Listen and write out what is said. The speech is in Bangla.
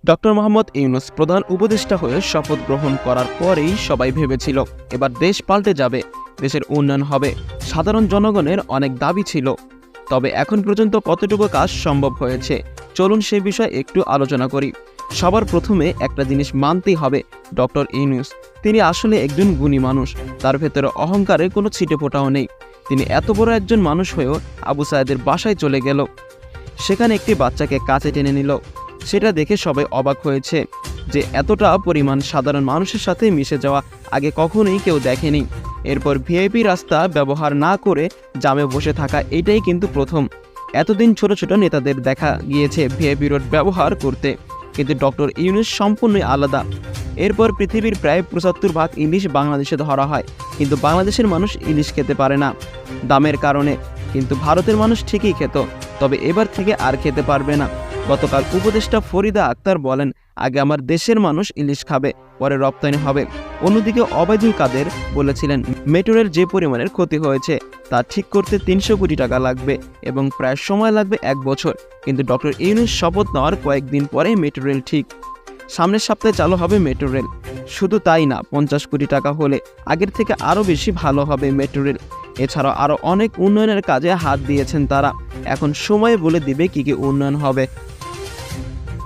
ডক্টর মোহাম্মদ ইউনূস প্রধান উপদেষ্টা হয়ে শপথ গ্রহণ করার পরেই সবাই ভেবেছিল এবার দেশ পাল্টে যাবে, দেশের উন্নয়ন হবে। সাধারণ জনগণের অনেক দাবি ছিল, তবে এখন পর্যন্ত কতটুকু কাজ সম্ভব হয়েছে চলুন সে বিষয়ে একটু আলোচনা করি। সবার প্রথমে একটা জিনিস মানতেই হবে, ডক্টর ইউনূস তিনি আসলে একজন গুণী মানুষ। তার ভেতরে অহংকারের কোনো ছিটেফোঁটাও নেই। তিনি এত বড় একজন মানুষ হয়েও আবু সায়েদের বাসায় চলে গেল, সেখানে একটি বাচ্চাকে কাছে টেনে নিল। সেটা দেখে সবাই অবাক হয়েছে যে এতটা পরিমাণ সাধারণ মানুষের সাথে মিশে যাওয়া আগে কখনোই কেউ দেখেনি। এরপর ভিআইপি রাস্তা ব্যবহার না করে জামে বসে থাকা, এটাই কিন্তু প্রথম। এতদিন ছোট ছোট নেতাদের দেখা গিয়েছে ভিআইপি রোড ব্যবহার করতে, কিন্তু ডক্টর ইউনূস সম্পূর্ণই আলাদা। এরপর পৃথিবীর প্রায় ৭৫ ভাগ ইলিশ বাংলাদেশে ধরা হয়, কিন্তু বাংলাদেশের মানুষ ইলিশ খেতে পারে না দামের কারণে। কিন্তু ভারতের মানুষ ঠিকই খেত, তবে এবার থেকে আর খেতে পারবে না। গতকাল উপদেষ্টা ফরিদা আক্তার বলেন, আগে আমার দেশের মানুষ ইলিশ খাবে, পরে রপ্তানি হবে। অন্যদিকে ওবায়দুল কাদের বলেছিলেন, মেট্রো রেল যে পরিমাণের ক্ষতি হয়েছে তা ঠিক করতে ৩০০ কোটি টাকা লাগবে এবং প্রায় সময় লাগবে ১ বছর। কিন্তু ডক্টর ইউনূস শপথ নেওয়ার কয়েকদিন পরে মেট্রো রেল ঠিক। সামনের সপ্তাহে চালু হবে মেট্রো রেল। শুধু তাই না, ৫০ কোটি টাকা হলে আগের থেকে আরও বেশি ভালো হবে মেট্রো রেল। এছাড়াও আরও অনেক উন্নয়নের কাজে হাত দিয়েছেন তারা। এখন সময় বলে দিবে কী কী উন্নয়ন হবে।